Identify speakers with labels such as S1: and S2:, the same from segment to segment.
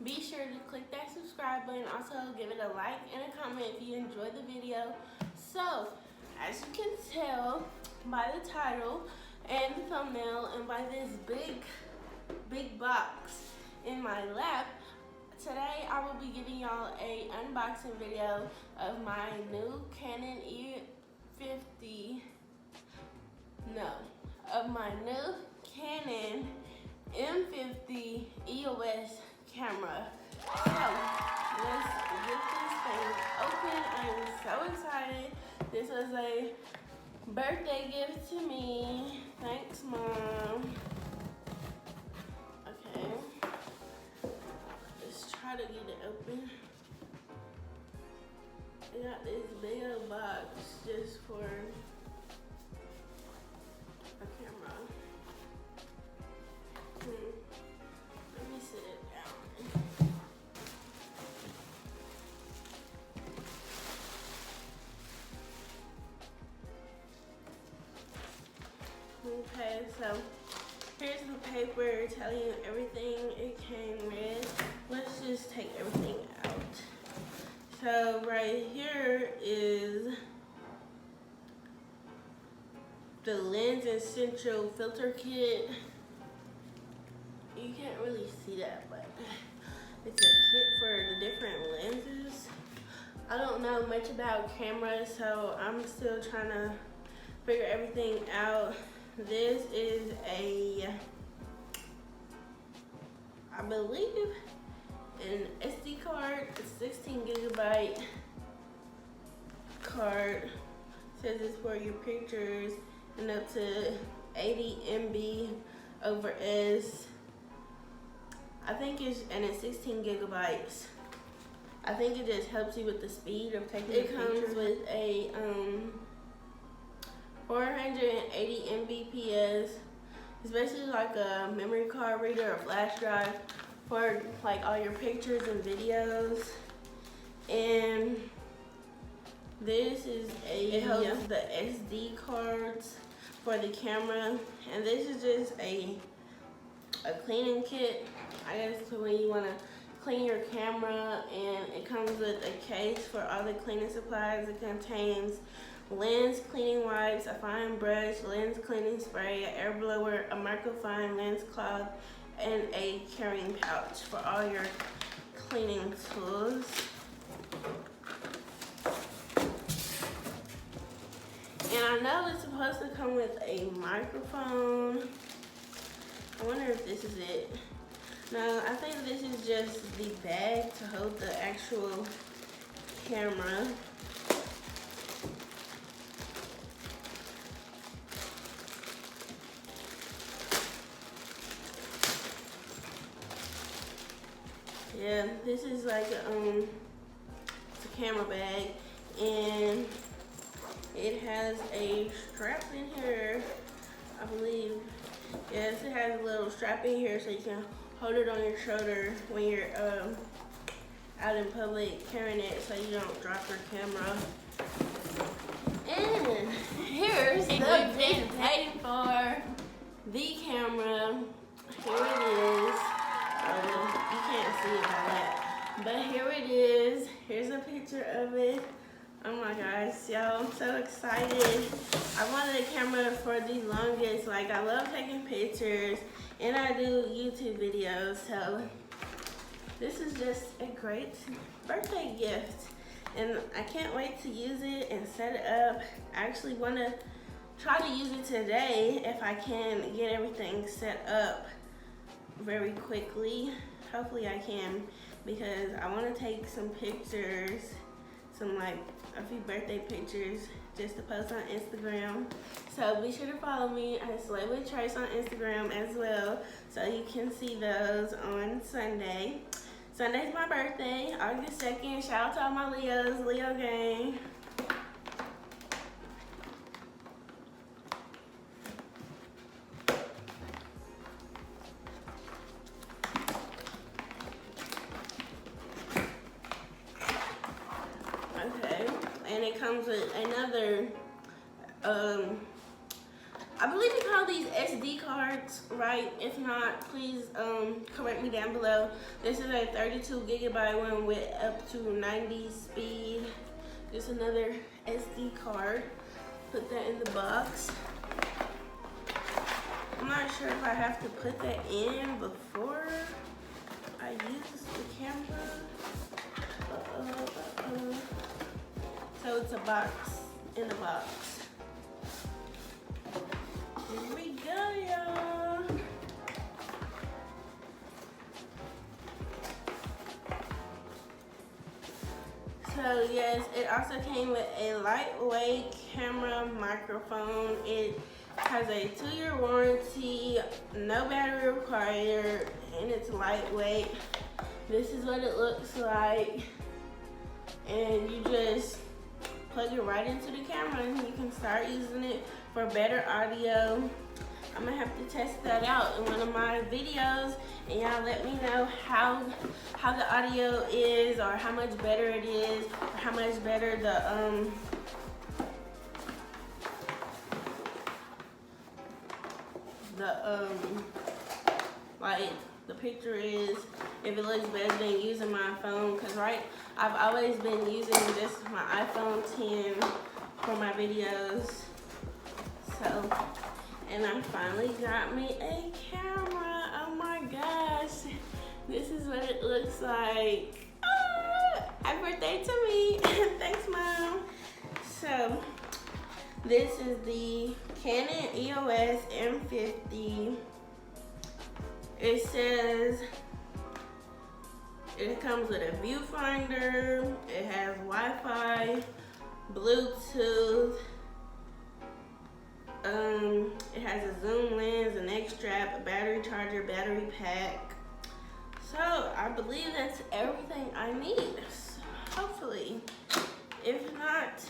S1: Be sure to click that subscribe button. Also, give it a like and a comment if you enjoyed the video. So, as you can tell by the title and the thumbnail and by this big box in my lap, today I will be giving y'all a unboxing video of my new CANON M50 EOS camera. So, let's get this thing open. I am so excited. This was a birthday gift to me. Thanks, Mom. Okay. Let's try to get it open. I got this big old box just for a camera. Let me sit it down. Okay, so here's the paper telling you everything it came with. Let's just take everything out. So right here is the lens essential filter kit. You can't really see that, but it's a kit for the different lenses. I don't know much about cameras, so I'm still trying to figure everything out. This is I believe, an SD card, a 16GB card. It says it's for your pictures and up to 80 MB over S. I think it's, and it's 16 gigabytes. I think it just helps you with the speed of taking the picture. It comes with a 480 Mbps. It's basically like a memory card reader or flash drive for like all your pictures and videos. And this is it holds the SD cards for the camera. And this is just a cleaning kit, I guess, for when you want to clean your camera. And it comes with a case for all the cleaning supplies. It contains lens cleaning wipes, a fine brush, lens cleaning spray, an air blower, a microfine lens cloth, and a carrying pouch for all your cleaning tools. And I know it's supposed to come with a microphone. I wonder if this is it. No, I think this is just the bag to hold the actual camera. Yeah, this is like it's a camera bag, and it has a strap in here, I believe. Yes, it has a little strap in here so you can hold it on your shoulder when you're out in public carrying it, so you don't drop your camera. And here's the big waiting for the camera. Here it is. You can't see it by that, but here it is. Here's a picture of it. Oh my gosh, y'all, I'm so excited. I wanted a camera for the longest. Like, I love taking pictures and I do YouTube videos, so this is just a great birthday gift. And I can't wait to use it and set it up. I actually want to try to use it today if I can get everything set up very quickly. Hopefully I can, because I want to take some pictures, like a few birthday pictures just to post on Instagram. So be sure to follow me at Slay with Trace on Instagram as well, so you can see those on Sunday. Sunday's my birthday, August 2nd. Shout out to all my Leos, Leo gang. And it comes with another I believe you call these SD cards, right? If not, please correct me down below. This is a 32 gigabyte one with up to 90 speed. Just another SD card. Put that in the box. I'm not sure if I have to put that in before I use the camera. So it's a box in a box. Here we go, y'all. So yes, it also came with a lightweight camera microphone. It has a 2-year warranty, no battery required, and it's lightweight. This is what it looks like. And you just plug it right into the camera and you can start using it for better audio. I'm gonna have to test that out in one of my videos, and y'all let me know how the audio is, or how much better it is, or how much better like the picture is, if it looks better than using my phone. Cause I've always been using just my iPhone 10 for my videos. So, and I finally got me a camera. Oh my gosh. This is what it looks like. Happy birthday to me. Thanks, Mom. So, this is the Canon EOS M50. It says it comes with a viewfinder. It has Wi-Fi, Bluetooth. It has a zoom lens, an X strap, a battery charger, battery pack. So I believe that's everything I need. Hopefully. If not,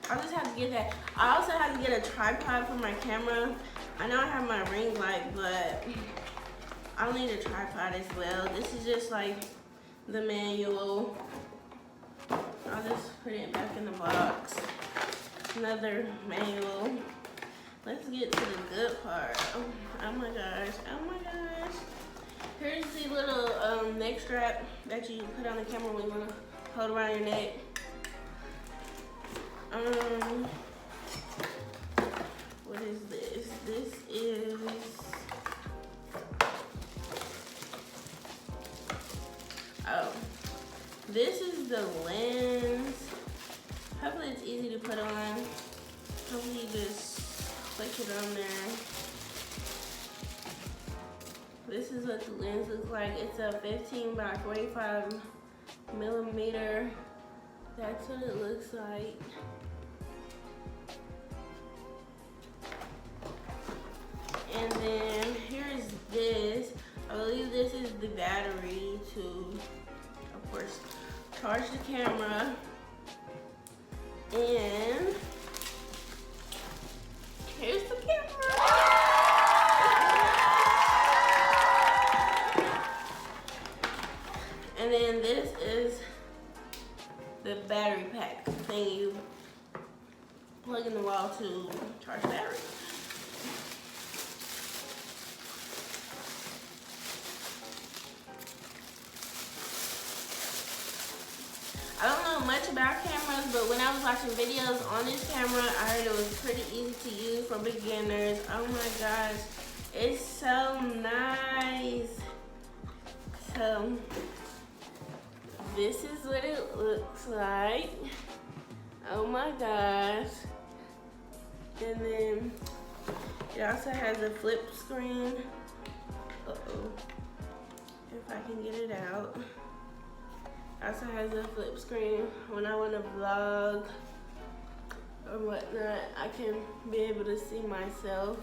S1: I'll just have to get that. I also have to get a tripod for my camera. I know I have my ring light, but I'll need a tripod as well. This is just like the manual. I'll just put it back in the box. Another manual. Let's get to the good part. Oh my gosh, oh my gosh. Here's the little neck strap that you put on the camera when you wanna hold around your neck. What is this? This is this is the lens. Hopefully it's easy to put on. Hopefully you just click it on there. This is what the lens looks like. It's a 15 by 45 millimeter. That's what it looks like. And then here's this. I believe this is the battery to, of course, charge the camera. And here's the camera. And then this is the battery pack thing you plug in the wall to charge battery. I don't know much about cameras, but when I was watching videos on this camera, I heard it was pretty easy to use for beginners. Oh my gosh, it's so nice. So, this is what it looks like. Oh my gosh. And then it also has a flip screen. Uh-oh. If I can get it out. Also has a flip screen when I want to vlog or whatnot. I can be able to see myself.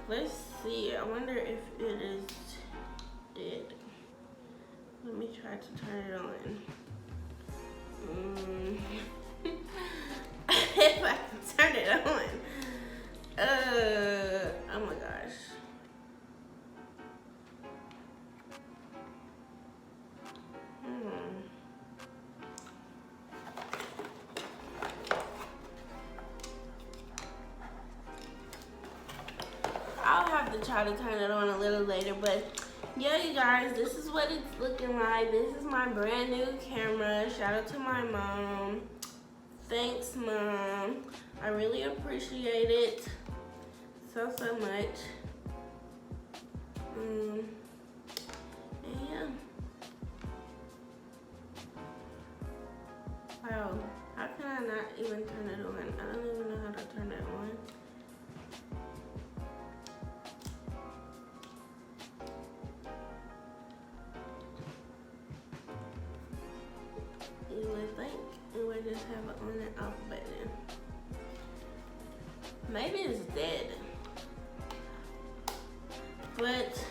S1: Let's see. I wonder if it is it. Let me try to turn it on. If I can turn it on. Oh my gosh. try to turn it on a little later. But yeah, you guys, this is what it's looking like. This is my brand new camera. Shout out to my mom. Thanks, Mom. I really appreciate it so much. And yeah. Wow, how can I not even turn it on? I don't even know how to turn it on. You would think it would just have an on and off button. Maybe it's dead. But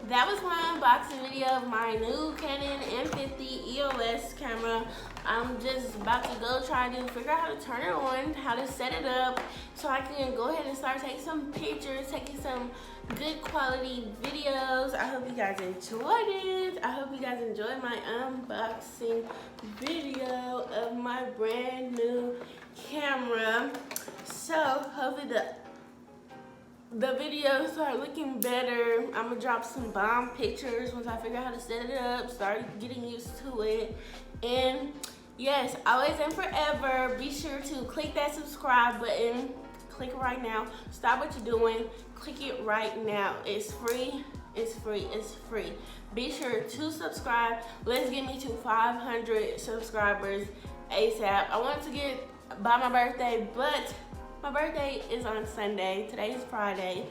S1: that was my unboxing video of my new Canon M50 EOS camera. I'm just about to go try to figure out how to turn it on, how to set it up, so I can go ahead and start taking some pictures, taking some good quality videos. I hope you guys enjoyed it. I hope you guys enjoyed my unboxing video of my brand new camera. So hopefully the videos start looking better. I'm gonna drop some bomb pictures once I figure out how to set it up, start getting used to it. And yes, always and forever, be sure to click that subscribe button. Click it right now. Stop what you're doing. Click it right now. It's free. It's free. It's free. Be sure to subscribe. Let's get me to 500 subscribers ASAP. I want to get by my birthday, but my birthday is on Sunday. Today is Friday.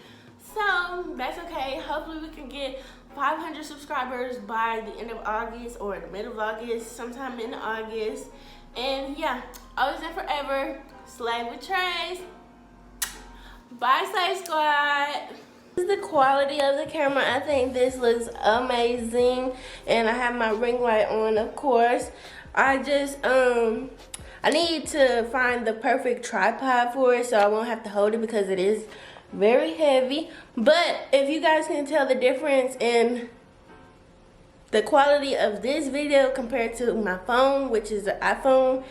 S1: So that's okay. Hopefully we can get 500 subscribers by the end of August or the middle of August, sometime in August. And yeah, always and forever, slay with Trace. Bye, Slay Squad. This is the quality of the camera. I think this looks amazing. And I have my ring light on, of course. I need to find the perfect tripod for it so I won't have to hold it because it is very heavy. But if you guys can tell the difference in the quality of this video compared to my phone, which is an iPhone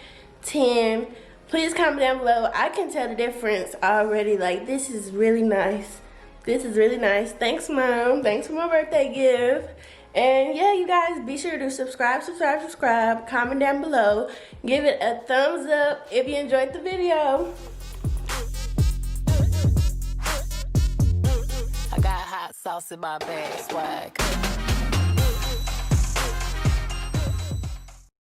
S1: 10, please comment down below. I can tell the difference already. Like, this is really nice. This is really nice. Thanks, Mom. Thanks for my birthday gift. And yeah, you guys, be sure to subscribe. Comment down below. Give it a thumbs up if you enjoyed the video.
S2: I got hot sauce in my bag, swag.